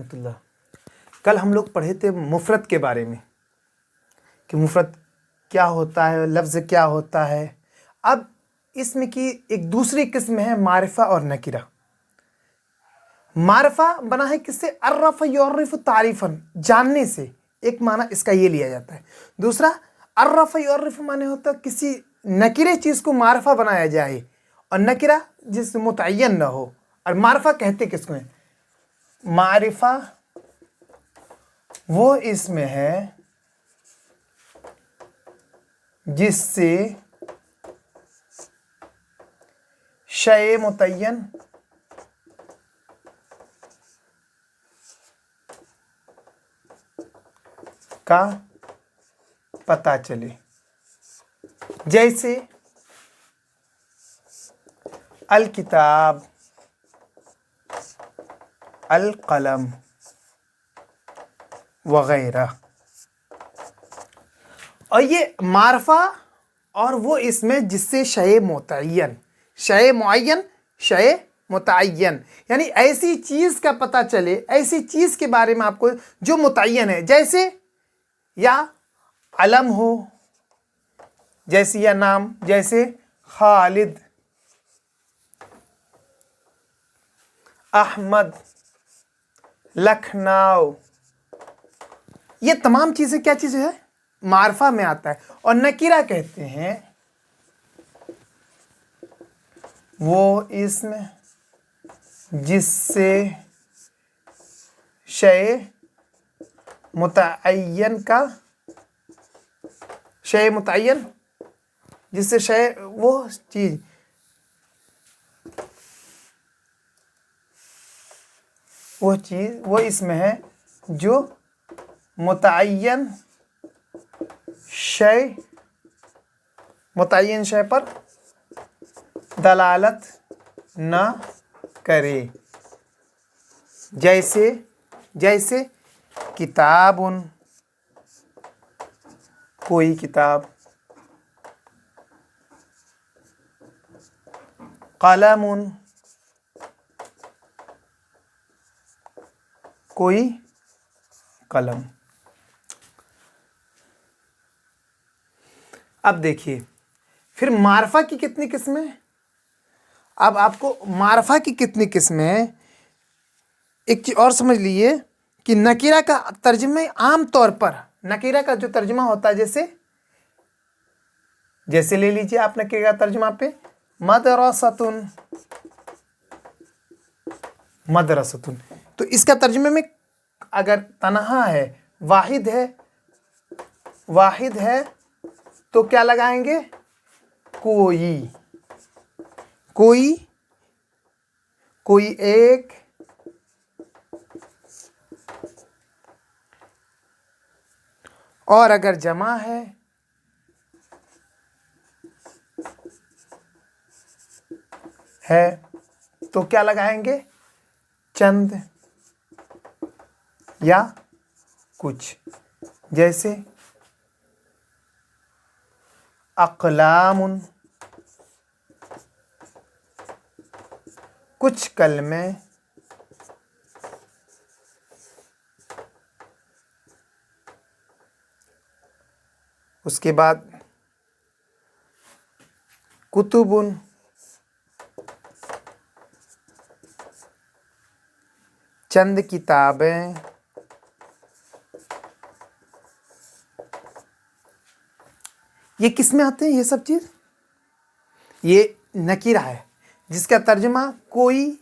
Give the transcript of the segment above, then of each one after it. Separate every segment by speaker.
Speaker 1: ورحمۃ اللہ۔ کل ہم لوگ پڑھے تھے مفرد کے بارے میں کہ مفرد کیا ہوتا ہے، لفظ کیا ہوتا ہے۔ اب اس میں کی ایک دوسری قسم ہے معرفہ اور نکرہ۔ معرفہ بنا ہے کس سے؟ عرف یعرف تعریفاً، جاننے سے، ایک معنی اس کا یہ لیا جاتا ہے۔ دوسرا عرف یعرف معنی ہوتا ہے کسی نکرے چیز کو معرفہ بنایا جائے، اور نکرہ جس متعین نہ ہو۔ اور معرفہ کہتے کس کو ہیں؟ معرفہ وہ اسم ہے جس سے شیء متعین کا پتہ چلے، جیسے الکتاب، القلم وغیرہ۔ اور یہ معرفہ اور وہ اسم ہے جس سے شیء معین، شیء متعین، یعنی ایسی چیز کا پتہ چلے، ایسی چیز کے بارے میں آپ کو جو متعین ہے، جیسے یا علم ہو، جیسے یا نام، جیسے خالد، احمد، لکھنؤ۔ یہ تمام چیزیں کیا چیزیں ہیں؟ معرفہ میں آتا ہے۔ اور نکرہ کہتے ہیں وہ اسم جس سے شیء متعین کا، شیء متعین جس سے شیء وہ چیز، وہ اسم ہے جو متعین شیء پر دلالت نہ کرے، جیسے کتاب، کوئی کتاب، قلم، کوئی قلم۔ اب دیکھیے پھر معرفہ کی کتنی قسمیں؟ اب آپ کو معرفہ کی کتنی قسمیں، ایک چیز اور سمجھ لیجیے کہ نکرہ کا ترجمہ عام طور پر، نکرہ کا جو ترجمہ ہوتا ہے، جیسے لے لیجیے آپ نکرہ کا ترجمہ پہ مدرستن، تو اس کا ترجمے میں اگر تنہا ہے، واحد ہے تو کیا لگائیں گے؟ کوئی ایک، اور اگر جمع ہے تو کیا لگائیں گے؟ چند یا کچھ، جیسے اقلام، کچھ کلمے، اس کے بعد کتب، چند کتابیں، یہ کس میں آتے ہیں؟ یہ سب چیز یہ نکرہ ہے جس کا ترجمہ کوئی،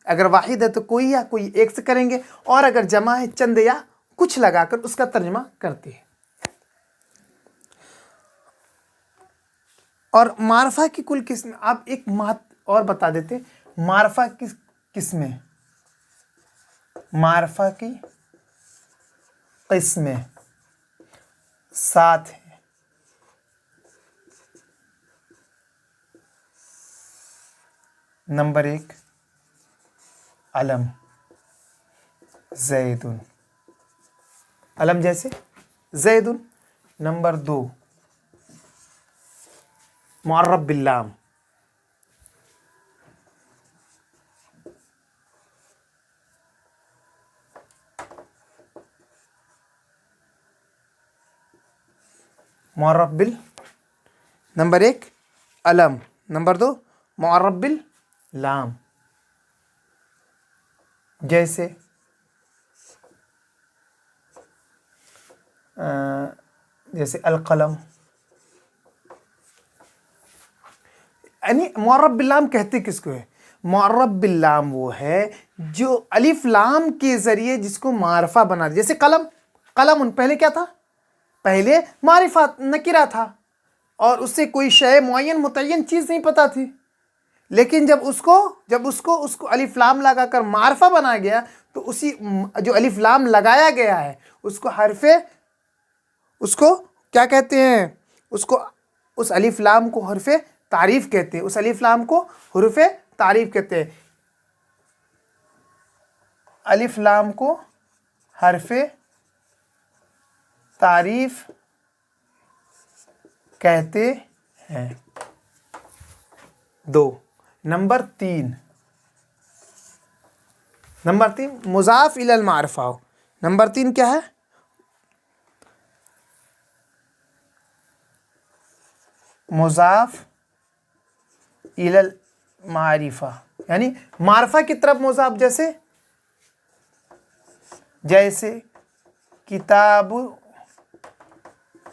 Speaker 1: اگر واحد ہے تو کوئی یا کوئی ایک سے کریں گے، اور اگر جمع ہے چند یا کچھ لگا کر اس کا ترجمہ کرتے ہیں۔ اور معرفہ کی کل قسم، آپ ایک بات اور بتا دیتے، معرفہ کی قسمیں، معرفہ کی قسمیں 7 ہیں۔ نمبر 1 علم، زید، علم جیسے زید۔ نمبر 2 معرب باللام، मुअर्रफ बिल, नंबर 1 अलम, नंबर 2 मुअर्रफ बिल लाम, जैसे जैसे अलकलम। यानी मुअर्रफ बिल लाम कहते किसको है? मुअर्रफ बिल लाम वो है जो अलिफ लाम के ज़रिए जिसको मारफा बना दे। जैसे कलम, कलम पहले क्या था? पहले मारिफा नकिरा था और उससे कोई शय मुअय्यन मुतय्यन चीज़ नहीं पता थी, लेकिन जब उसको अलिफ लाम लगा कर मारफा बनाया गया तो उसी जो अलिफ लाम लगाया गया है उसको क्या कहते हैं? उसको उस अलिफ लाम को हरफ़े तारीफ़ कहते हैं, उस अलिफ लाम को हुरूफ़े तारीफ़ कहते हैं। अलिफ लाम को हरफ़े तारीफ़ कहते हैं। 2 नंबर 3 मुज़ाफ़ इलल मारिफ़ा। नंबर 3 क्या है? मुज़ाफ़ इलल मारिफ़ा, यानी मारिफ़ा की तरफ मुज़ाफ़। जैसे किताब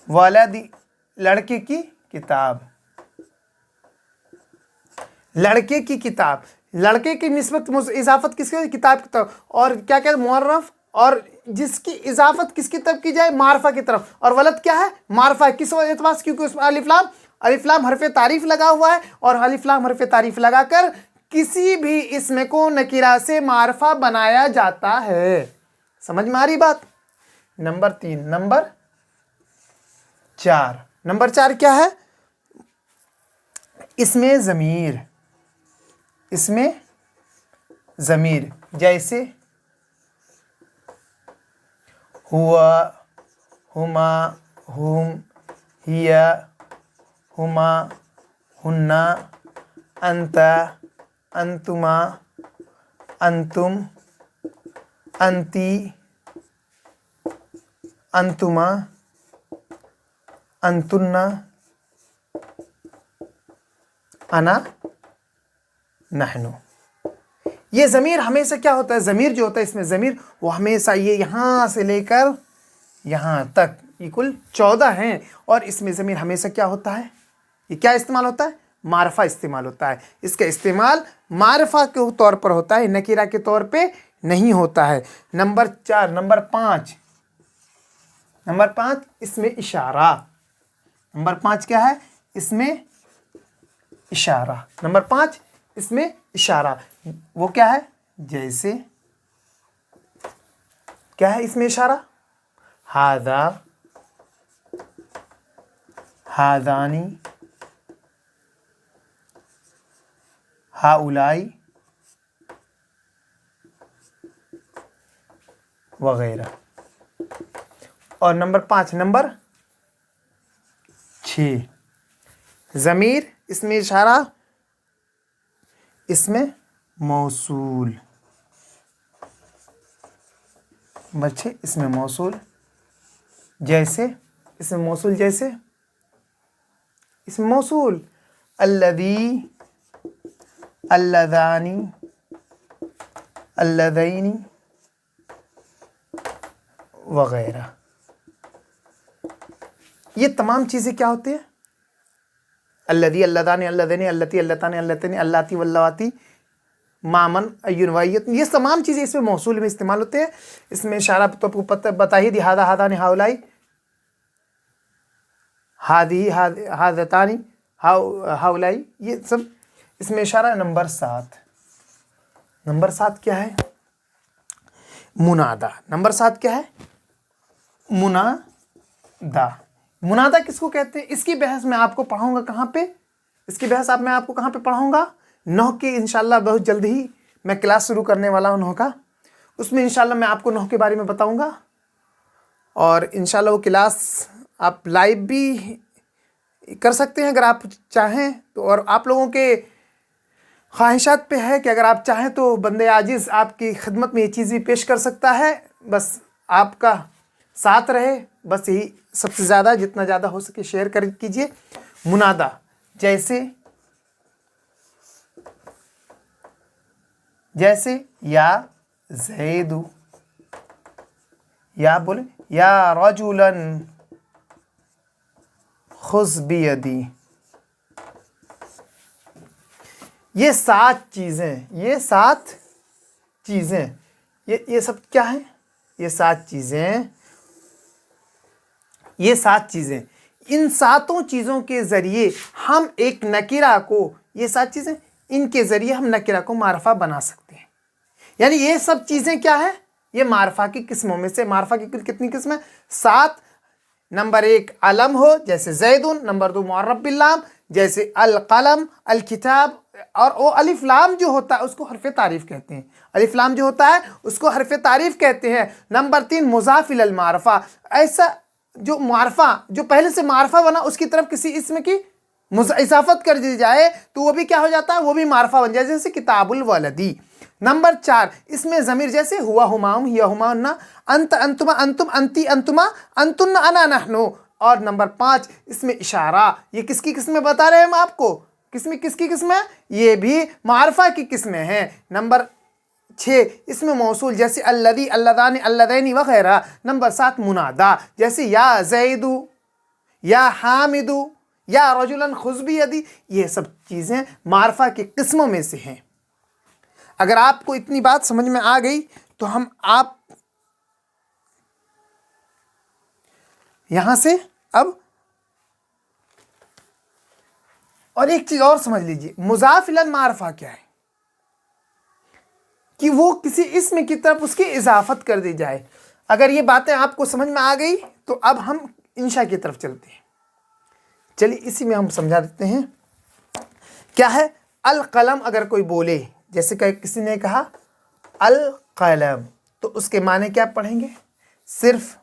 Speaker 1: वलदी, लड़के की किताब, लड़के की किताब, लड़के की निस्बत इजाफत किसकी? किताब की तरफ। और क्या कहते हैं? मुअर्रफ, और जिसकी इजाफत किसकी तरफ की जाए? मारफा की तरफ। और वलद क्या है? मारफा है। किस एतबार से? क्योंकि उसमें अलिफ लाम हरफ़े तारीफ़ लगा हुआ है, और अलिफ लाम हरफ़े तारीफ़ लगाकर किसी भी इसम को नकीरा से मारफा बनाया जाता है। समझ में आ रही बात? नंबर 3। नंबर 4 क्या है? इसमें ज़मीर, जैसे हुआ, हुमा, हुम, हिया, हुमा, हुन्ना, अंता, अंतुमा, अंतुम, अंती, अंतुमा, अंतुन्ना, अना, नहनु। ये ज़मीर हमेशा क्या होता है? ज़मीर जो होता है इसमें ज़मीर वो हमेशा ये यहाँ से लेकर यहाँ तक ये कुल 14 हैं, और इसमें ज़मीर हमेशा क्या होता है? ये क्या इस्तेमाल होता है? मारफा इस्तेमाल होता है। इसका इस्तेमाल मारफा के तौर पर होता है, नकीरा के तौर पे नहीं होता है। नंबर 4। नंबर 5 इसमें इशारा। नंबर 5 क्या है? इसमें इशारा। नंबर 5 इसमें इशारा। वो क्या है? जैसे क्या है इसमें इशारा? हादा, हादानी, हाउलाई वगैरह। और नंबर 5 नंबर 6 ज़मीर, इसमें इशारा, इसमें मौसूल। बच्चे इसमें मौसूल, जैसे इसमें मौसूल, जैसे इसमें मौसूल अल्लदी, अल्लदानी, अल्लदैनी वगैरह। ये तमाम चीज़ें क्या होती हैं? अल्लदी, अल्लदानी, अल्लदैनी, अल्लती, अल्लतानी, अल्लतनी, अल्लाती, वल्लाती, मामन, अय्युन, वायत। ये तमाम चीज़ें इसमें मौसूल में इस्तेमाल होते हैं। इसमें इशारा तो आपको पता बता ही दी। हादा, हादानी, हाउलाई, हादी, हादतानी, हाउलाई, ये सब इसमें इशारा। नंबर 7 क्या है? मुनादा। नंबर 7 क्या है? मुनादा। मुनादा किसको कहते हैं? इसकी बहस मैं आपको पढ़ाऊंगा कहाँ पे? इसकी बहस मैं आपको कहाँ पे पढ़ाऊंगा? 9 की इंशाल्लाह बहुत जल्द ही मैं क्लास शुरू करने वाला हूँ 9 का। उसमें इंशाल्लाह मैं आपको 9 के बारे में बताऊंगा, और इंशाल्लाह वो क्लास आप लाइव भी कर सकते हैं अगर आप चाहें तो। और आप लोगों के ख्वाहिशात पे है कि अगर आप चाहें तो बंदे आजिज़ आपकी खिदमत में ये चीज़ भी पेश कर सकता है। बस आपका साथ रहे, بس یہی سب سے زیادہ جتنا زیادہ ہو سکے شیئر کر کیجیے. منادا جیسے یا زیدو، یا بولے یا رجلن خذ بیدی. یہ 7 چیزیں، یہ 7 چیزیں، یہ سب کیا ہیں؟ یہ 7 چیزیں، یہ 7 چیزیں، ان 7 چیزوں کے ذریعے ہم ایک نکرہ کو، یہ 7 چیزیں ان کے ذریعے ہم نکرہ کو معرفہ بنا سکتے ہیں. یعنی یہ سب چیزیں کیا ہے؟ یہ معرفہ کی قسموں میں سے. معرفہ کی کتنی قسمیں؟ 7. نمبر 1 علم ہو جیسے زیدن. نمبر 2 معرب باللام جیسے القلم، الکتاب. اور وہ الف لام جو ہوتا ہے اس کو حرف تعریف کہتے ہیں. الف لام جو ہوتا ہے اس کو حرف تعریف کہتے ہیں. نمبر 3 مضاف الی المعرفہ، ایسا جو معرفہ جو پہلے سے معرفہ بنا اس کی طرف کسی اسم کی اضافت کر دی جائے تو وہ بھی کیا ہو جاتا ہے؟ وہ بھی معرفہ بن جائے، جیسے کتاب الولدی. نمبر 4 اس میں ضمیر جیسے ہوا ہماہم، ہیا ہماہن، انت انتما انتم انتی انتما انتن انا نحنو. اور نمبر 5 اس میں اشارہ. یہ کس کی قسمیں بتا رہے ہیں ہم آپ کو؟ کس کی قسمیں؟ یہ بھی معرفہ کی قسمیں ہیں. نمبر 6 اس میں موصول جیسے الذی، اللذان، اللذین وغیرہ. نمبر 7 منادا جیسے یا زیدو، یا حامدو، یا رجلن خذ بیدی. یہ سب چیزیں معرفہ کی قسموں میں سے ہیں. اگر آپ کو اتنی بات سمجھ میں آ گئی تو آپ یہاں سے اب اور ایک چیز اور سمجھ لیجئے. مضاف الی المعرفہ کیا ہے؟ کہ وہ کسی اسم کی طرف اس کی اضافت کر دی جائے. اگر یہ باتیں آپ کو سمجھ میں آ گئی تو اب ہم انشاء کی طرف چلتے ہیں. چلیے اسی میں ہم سمجھا دیتے ہیں. کیا ہے القلم؟ اگر کوئی بولے جیسے کہ کسی نے کہا القلم تو اس کے معنی کیا پڑھیں گے؟ صرف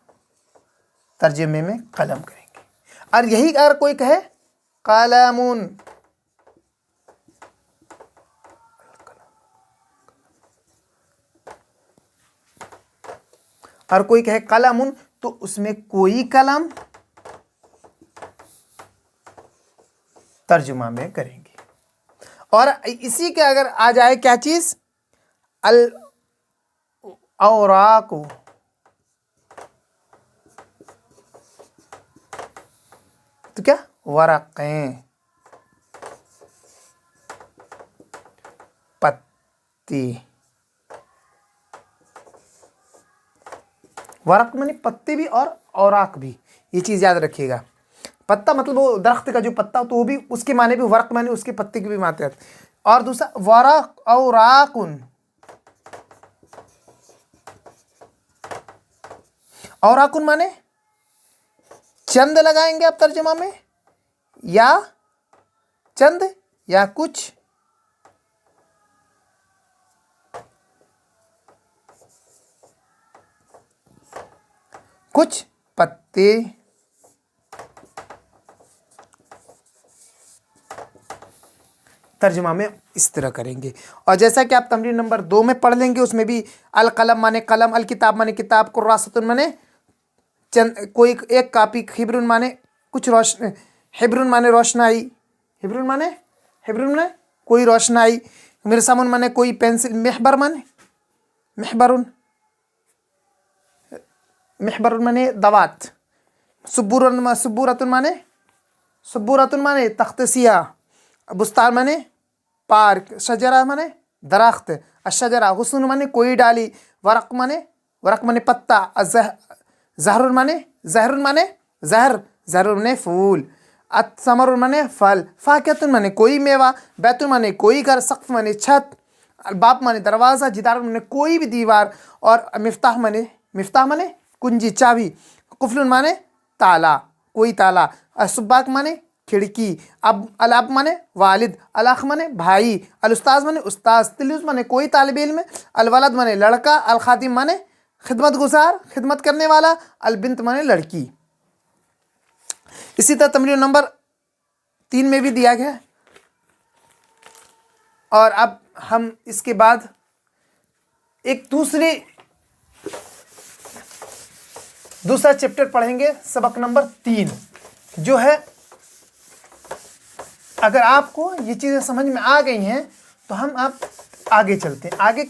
Speaker 1: ترجمے میں قلم کریں گے. اور یہی اگر کوئی کہے قلمون، اور کوئی کہے قلمون تو اس میں کوئی قلم ترجمہ میں کریں گے. اور اسی کے اگر آ جائے کیا چیز؟ الاوراق، تو کیا؟ ورقیں، پتی. ورق میں پتے بھی اور اوراق بھی، یہ چیز یاد رکھیے گا. پتا مطلب وہ درخت کا جو پتا تو وہ بھی اس کے معنی بھی ورق معنی اس کے پتے کی بھی معنی. اور دوسرا ورق اوراقن، اوراقن معنی چند لگائیں گے آپ ترجمہ میں، یا چند یا کچھ. کچھ پتے ترجمہ میں اس طرح کریں گے. اور جیسا کہ آپ تمرین نمبر 2 میں پڑھ لیں گے اس میں بھی القلم مانے قلم، الکتاب مانے کتاب، قراصۃ مانے چند کوئی ایک کاپی، حبر مانے کچھ روشن، حبر مانے روشنائی، حبر مانے کوئی روشنائی، مرسم مانے کوئی پینسل، محبر مانے دوات، سبورۃ مانے تخت سیاہ، بستان مانے پارک، شجرہ مانے درخت، الشجرہ غصن مانے کوئی ڈالی، ورق مانے پتا، زہر مانے زہر مانے پھول، ثمر مانے پھل، فاکہۃ مانے کوئی میوہ، بیت مانے کوئی گھر، سقف مانے چھت، الباب مانے دروازہ، جدار مانے کوئی بھی دیوار، اور مفتاح مانے کنجی چابی، قفل مانے تالا کوئی تالا، السباق مانے کھڑکی، الاب مانے والد، الاخ مانے بھائی، الاستاذ مانے استاذ، تلميذ مانے کوئی طالب علم، الولد مانے لڑکا، الخادم مانے خدمت گزار، خدمت کرنے والا، البنت مانے لڑکی. اسی طرح تمرین نمبر 3 میں بھی دیا گیا. اور اب ہم اس کے بعد ایک دوسرے दूसरा चैप्टर पढ़ेंगे सबक नंबर 3, जो है अगर आपको ये चीज़ें समझ में आ गई हैं तो हम आप आगे चलते हैं। आगे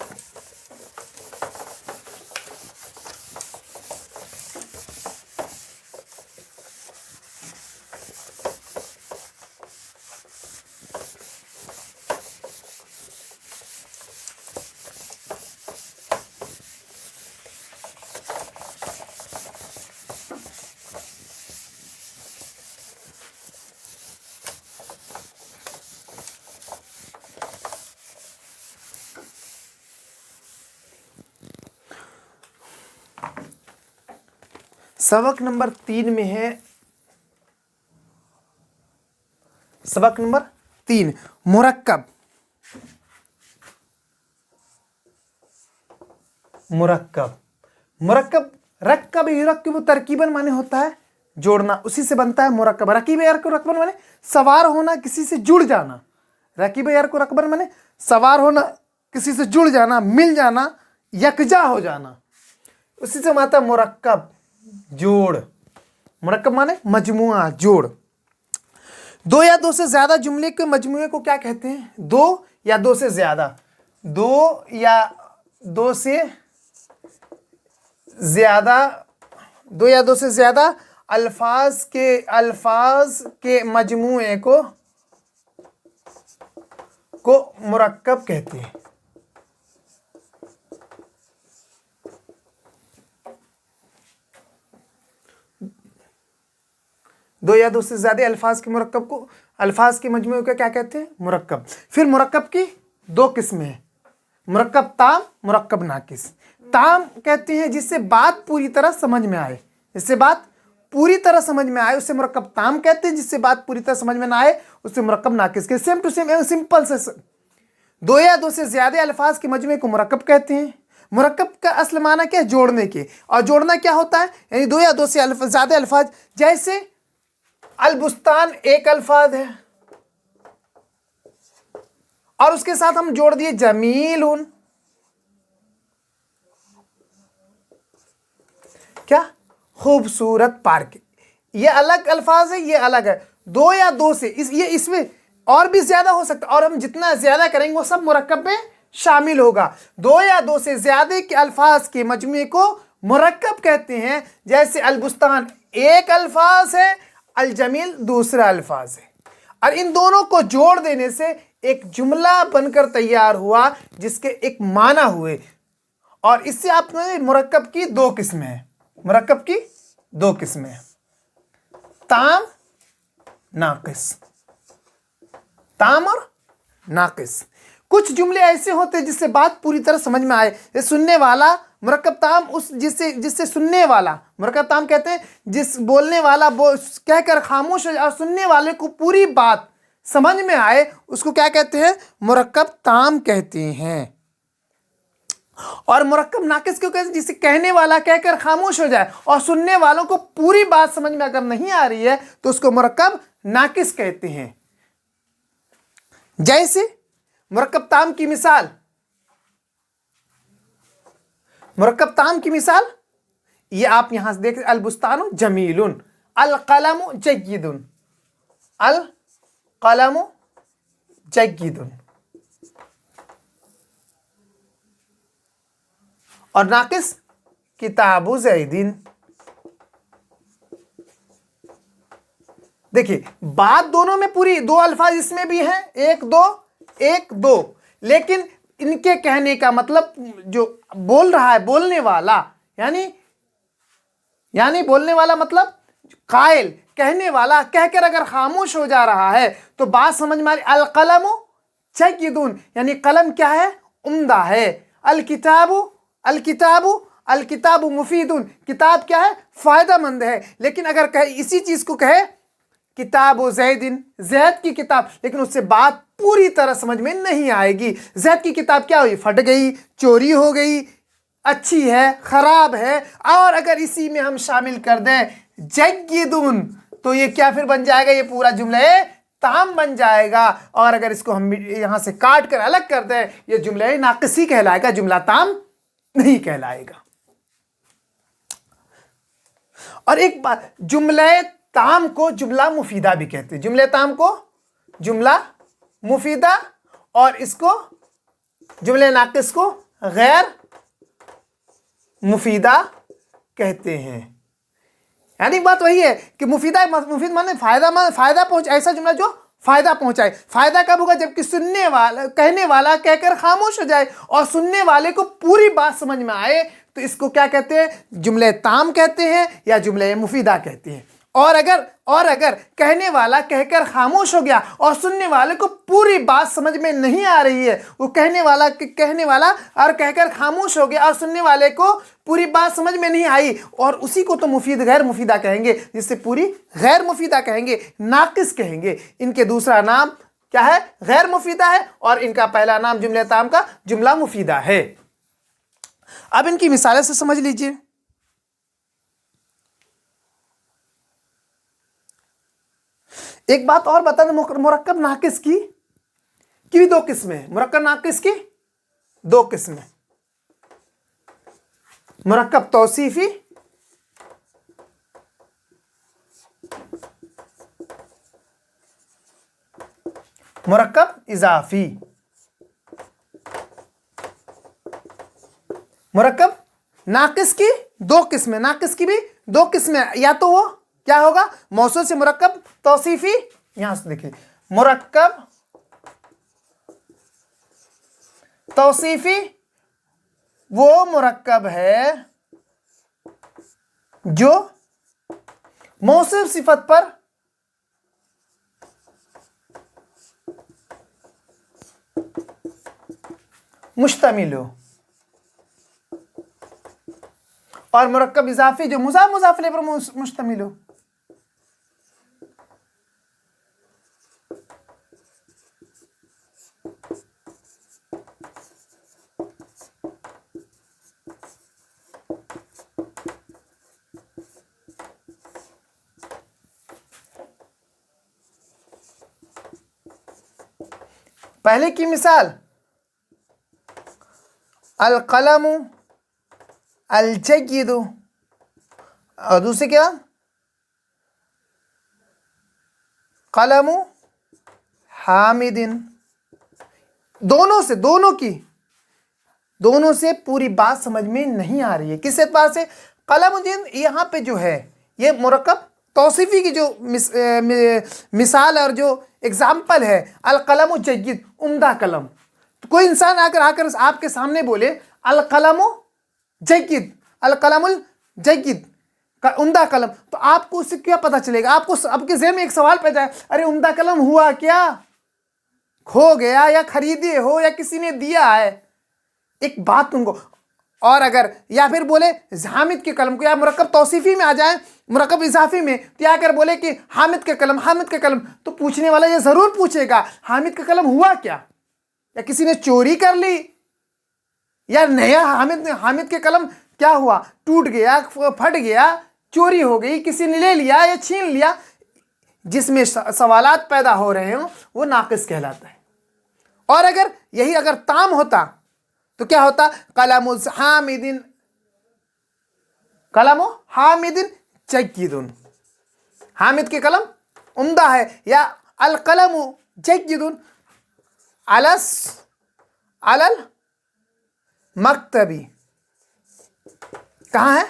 Speaker 1: सबक नंबर 3 में है, सबक नंबर 3 मुरक्कब। मुरक्कब मुरक्कब रक्कब युरक्किबु तरकीबन माने होता है जोड़ना, उसी से बनता है मुरक्कब। रकीब यार को रकबन माने सवार होना, किसी से जुड़ जाना। रकीब यार को रकबन माने सवार होना, किसी से जुड़ जाना, मिल जाना, यकजा हो जाना, उसी से माता मुरक्कब जोड़। मुरक्कब माने मजमुआ, जोड़। दो या दो से ज्यादा जुमले के मजमुए को क्या कहते हैं? दो या दो से ज्यादा, दो या दो से ज्यादा, दो या दो से ज्यादा अल्फाज के मजमुए को मुरक्कब कहते हैं। दो या दो से ज्यादा अल्फाज के मुरक्कब को, अल्फाज के मजमूए को क्या कहते हैं? मुरक्कब। फिर मुरक्कब की दो किस्में हैं, मुरक्कब ताम, मुरक्कब नाकिस। ताम कहते हैं जिससे बात पूरी तरह समझ में आए, जिससे बात पूरी तरह समझ में आए उसे मुरक्कब ताम कहते हैं। जिससे बात पूरी तरह समझ में ना आए उसे मुरक्कब नाकिस के। सेम टू सेम, सिंपल से दो या दो से ज्यादा अल्फाज के मजमूए को मुरक्कब कहते हैं। मुरक्कब का असल माना क्या है? जोड़ने के। और जोड़ना क्या होता है? यानी दो या दो से ज्यादा अल्फाज, जैसे अलबुस्तान एक अल्फाज है और उसके साथ हम जोड़ दिए जमीलुन, क्या? खूबसूरत पार्क। ये अलग अल्फाज है, ये अलग है। दो या दो से ये इसमें और भी ज्यादा हो सकता है, और हम जितना ज्यादा करेंगे वो सब मुरक्कब में शामिल होगा। दो या दो से ज्यादा के अल्फाज के मजमूए को मुरक्कब कहते हैं। जैसे अलबुस्तान एक अल्फाज है, अल जमील दूसरा अल्फाज है, और इन दोनों को जोड़ देने से एक जुमला बनकर तैयार हुआ जिसके एक माना हुए। और इससे आपने मुरक्कब की दो किस्में हैं, मुरक्कब की दो किस्में हैं, ताम नाकिस, ताम और नाकिस। कुछ जुमले ऐसे होते हैं जिससे बात पूरी तरह समझ में आए। ये सुनने वाला मुरक्कब ताम, उस जिससे सुनने वाला, मुरक्कब ताम कहते हैं जिस बोलने वाला कहकर खामोश हो जाए और सुनने वाले को पूरी बात समझ में आए, उसको क्या कहते हैं? मुरक्कब ताम कहते हैं। और मुरक्कब नाकिस क्यों कहते हैं? जिसे कहने वाला कहकर खामोश हो जाए और सुनने वालों को पूरी बात समझ में अगर नहीं आ रही है तो उसको मुरक्कब नाकिस कहते हैं। जैसे मुरक्कब ताम की मिसाल, मुरक्कब ताम की मिसाल ये आप यहां से देख, अलबुस्तानु जमीलुन, अल कलमु जय्यिदुन, अल कलमु जय्यिदुन। और नाकिस किताबु ज़ैदिन। देखिए बात दोनों में पूरी, दो अल्फाज इसमें भी हैं, एक दो एक दो, लेकिन इनके कहने का मतलब जो बोल रहा है बोलने वाला, यानी बोलने वाला मतलब कायल, कहने वाला कहकर अगर खामोश हो जा रहा है तो बात समझ में आ रही। अल कलमु जय्यिदुन यानी कलम क्या है? उम्दा है। अल किताबु मुफीदुन, किताब क्या है? फायदेमंद है। लेकिन अगर कहे इसी चीज को कहे किताबु ज़ैदिन, ज़ैद की किताब, लेकिन उससे बात पूरी तरह समझ में नहीं आएगी। ज़ैद की किताब क्या हुई? फट गई, चोरी हो गई, अच्छी है, खराब है। और अगर इसी में हम शामिल कर दें जय्यिदुन तो ये क्या फिर बन जाएगा? ये पूरा जुमला ताम बन जाएगा। और अगर इसको हम यहां से काट कर अलग कर दें ये जुमला नाकिसी कहलाएगा, जुमला ताम नहीं कहलाएगा। اور ایک بات، جملہ تام کو جملہ مفیدہ بھی کہتے ہیں، جملہ تام کو جملہ مفیدہ، اور اس کو جملہ ناقص کو غیر مفیدہ کہتے ہیں۔ یعنی بات وہی ہے کہ مفیدہ، مفید مانے فائدہ پہنچ، ایسا جملہ جو فائدہ پہنچائے۔ فائدہ کب ہوگا؟ جبکہ سننے والا، کہنے والا کہہ کر خاموش ہو جائے اور سننے والے کو پوری بات سمجھ میں آئے، تو اس کو کیا کہتے ہیں؟ جملہ تام کہتے ہیں یا جملہ مفیدہ کہتے ہیں۔ اور اگر کہنے والا کہہ کر خاموش ہو گیا اور سننے والے کو پوری بات سمجھ میں نہیں آ رہی ہے، وہ کہنے والا اور کہہ کر خاموش ہو گیا اور سننے والے کو پوری بات سمجھ میں نہیں آئی، اور اسی کو تو غیر مفیدہ کہیں گے، جس سے پوری غیر مفیدہ کہیں گے، ناقص کہیں گے۔ ان کے دوسرا نام کیا ہے؟ غیر مفیدہ ہے، اور ان کا پہلا نام جملہ تام کا جملہ مفیدہ ہے۔ اب ان کی مثالیں سے سمجھ لیجئے۔ ایک بات اور بتا دیں، مرکب ناقص کی بھی دو قسمیں ہیں۔ مرکب ناقص کی دو قسمیں، مرکب توصیفی مرکب اضافی۔ مرکب ناقص کی دو قسمیں، ناقص کی بھی دو قسمیں، یا تو وہ کیا ہوگا؟ موصول سے مرکب توصیفی، یہاں سے دیکھیں، مرکب توصیفی وہ مرکب ہے جو موصوف صفت پر مشتمل ہو، اور مرکب اضافی جو مضاف الیہ پر مشتمل ہو۔ پہلے کی مثال القلم الجید، اور دوسری کیا؟ قلم حامد۔ دونوں سے پوری بات سمجھ میں نہیں آ رہی ہے۔ کس اعتبار سے؟ قلم جید یہاں پہ جو ہے یہ مرکب توصیفی کی جو مثال اور جو اگزامپل ہے، القلم جید، عمدہ قلم۔ تو کوئی انسان آ کر آپ کے سامنے بولے القلم جید، القلم الجید، عمدہ قلم، تو آپ کو اس سے کیا پتہ چلے گا؟ آپ کے ذہن میں ایک سوال پیدا ہے، ارے عمدہ قلم ہوا کیا؟ کھو گیا یا خریدے ہو یا کسی نے دیا ہے؟ ایک بات تم کو۔ اور اگر یا پھر بولے حامد کے قلم کو، یا مرکب توصیفی میں آ جائیں، مرکب اضافی میں، تو یا اگر بولے کہ حامد کا قلم، تو پوچھنے والا یہ ضرور پوچھے گا حامد کا قلم ہوا کیا؟ یا کسی نے چوری کر لی، یا نیا حامد کے قلم کیا ہوا؟ ٹوٹ گیا، پھٹ گیا، چوری ہو گئی، کسی نے لے لیا یا چھین لیا۔ جس میں سوالات پیدا ہو رہے ہوں وہ ناقص کہلاتا ہے۔ اور اگر تام ہوتا تو کیا ہوتا؟ قلم حامد جید، حامد کے قلم عمدہ ہے، یا القلم جید علی المکتبی، کہاں ہے؟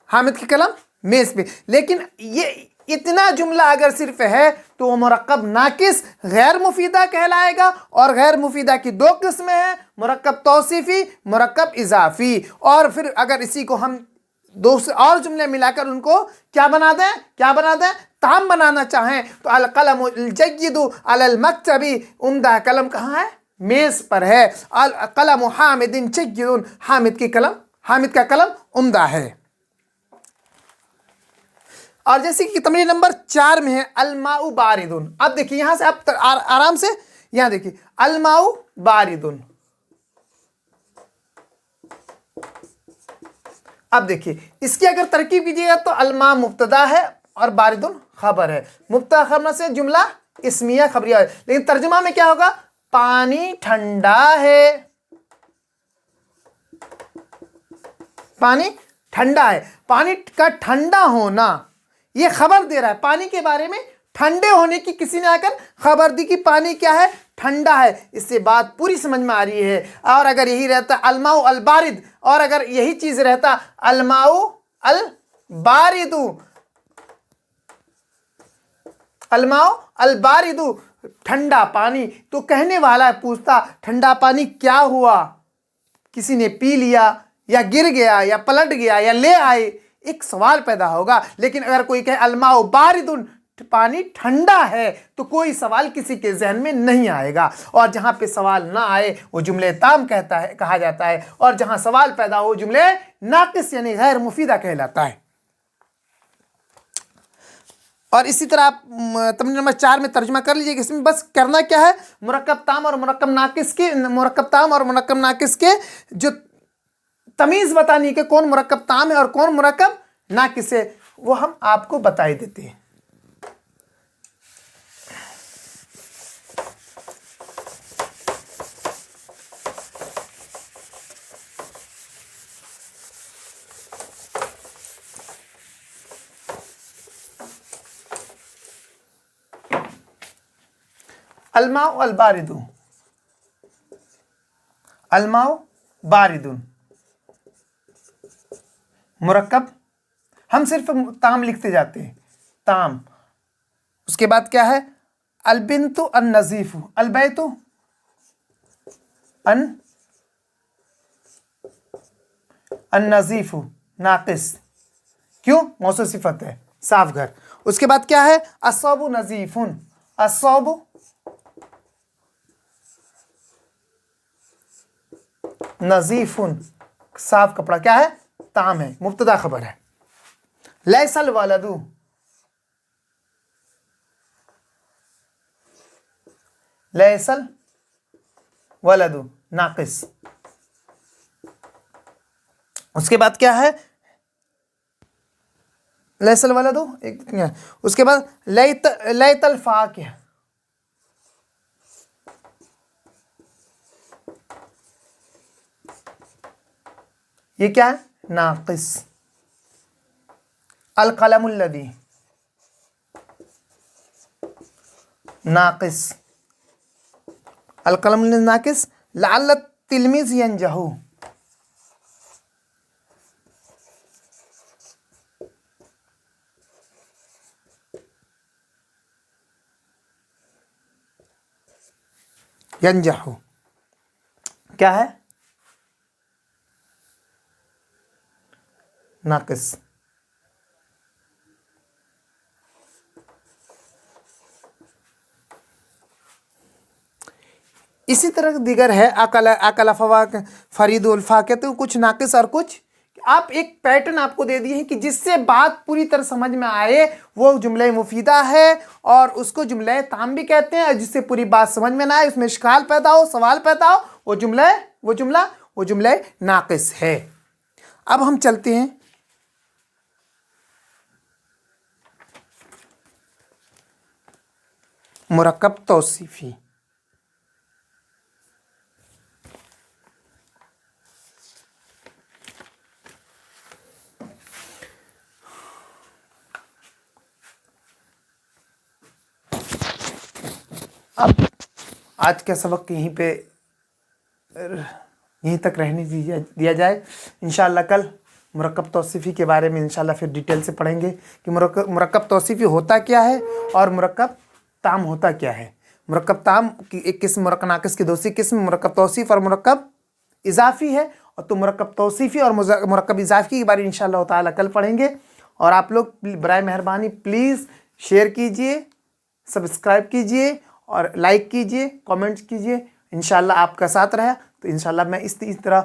Speaker 1: حامد کی قلم میز پہ۔ لیکن یہ اتنا جملہ اگر صرف ہے تو وہ مرکب ناقص غیر مفیدہ کہلائے گا، اور غیر مفیدہ کی دو قسمیں ہیں، مرکب توصیفی، مرکب اضافی۔ اور پھر اگر اسی کو ہم دو سے اور جملے ملا کر ان کو کیا بنا دیں؟ تام بنانا چاہیں تو القلم الجید علی المکتبی، عمدہ قلم کہاں ہے؟ میز پر ہے۔ القلم حامد جید، حامد کا قلم عمدہ ہے۔ اور جیسے کہ تمرین نمبر 4 میں ہے الماء بارد۔ اب دیکھیے یہاں سے آپ آرام سے یہاں دیکھیے الماء بارد۔ اب دیکھیے اس کی اگر ترکیب کیجیے گا تو الماء مبتدا ہے اور بارد خبر ہے۔ مبتدا خبر سے جملہ اسمیہ خبریہ ہے، لیکن ترجمہ میں کیا ہوگا؟ پانی ٹھنڈا ہے، پانی ठंडा है। पानी का ठंडा होना ये खबर दे रहा है, पानी के बारे में ठंडे होने की किसी ने आकर खबर दी कि पानी क्या है, ठंडा है। इससे बात पूरी समझ में आ रही है। और अगर यही रहता अलमाउ अल बारिद, और अगर यही चीज रहता अलमाउ अल बारिदु, अलमाउ अल बारिदु ठंडा पानी, तो कहने वाला पूछता ठंडा पानी क्या हुआ, किसी ने पी लिया या गिर गया या पलट गया या ले आए, एक सवाल पैदा होगा। लेकिन अगर कोई कहे अलमाउ बारिदुन पानी ठंडा है, तो कोई सवाल किसी के जहन में नहीं आएगा। और जहां पे सवाल ना आए वो जुमले ताम कहा जाता है, और जहां सवाल पैदा हो जुमले नाकिस यानी गैर मुफीदा कहलाता है। और इसी तरह आप तमरीन नंबर 4 में तर्जुमा कर लीजिए। इसमें बस करना क्या है, मुरक्कब ताम और मुरक्कब नाकिस के जो तमीज़ बतानी कि कौन मुरक्कब ताम है और कौन मुरक्कब नाकिस है, वो हम आपको बता देते हैं। अलमाउ अल बारिदु, अलमाउ बारिदुन मुरक्कब, हम सिर्फ ताम लिखते जाते हैं, ताम। उसके बाद क्या है, अलबिन्तु अन नजीफु, अलबैतु अन नजीफु नाकिस, क्यों, मौसूफ सिफत है, साफ घर। उसके बाद क्या है, अस्सौबु नजीफुन, अस्सौबु नजीफुन साफ कपड़ा, क्या है, ताम है, मुब्तदा खबर है। लैसल वलदु, लैसल वलदु नाकिस। उसके बाद क्या है, लैसल वलदु, उसके बाद लैतल फाकिह, ये क्या है, नाकिस। अल कलमुल लदी नाकिस, अल कलमुल लदी नाकिस। लअल्ल तिलमीज यंजहू, यंजहू क्या है, नाकिस। इसी तरह दीगर है, अकल फवाक फरीदुल फाके, तो कुछ नाकिस और कुछ, आप एक पैटर्न आपको दे दिए हैं कि जिससे बात पूरी तरह समझ में आए वो जुमले मुफीदा है, और उसको जुमले ताम भी कहते हैं। जिससे पूरी बात समझ में ना आए, उसमें इश्काल पैदा हो, सवाल पैदा हो, वो जुमले नाकिस है। अब हम चलते हैं मुरक्कब तौसीफी। अब आज का सबक यहीं तक रहने दिया जाए। इंशाअल्लाह कल मुरक्कब तौसीफ़ी के बारे में इंशाअल्लाह फिर डिटेल से पढ़ेंगे कि मुरक्कब तौसीफ़ी होता क्या है और मुरक्कब ताम होता क्या है। मुरक्कब ताम की एक किस्म, मुरक्कब नाकिस की दूसरी किस्म, मुरक्कब तौसीफ़ और मुरक्कब इजाफ़ी है। और तो मुरक्कब तौसीफ़ी और मुरक्कब इजाफ़ी के बारे में इंशाअल्लाह ताला कल पढ़ेंगे। और आप लोग बराए मेहरबानी प्लीज़ शेयर कीजिए, सब्सक्राइब कीजिए और लाइक कीजिए, कमेंट्स कीजिए। इंशाअल्लाह आपका साथ रहा तो इंशाअल्लाह मैं इस तरह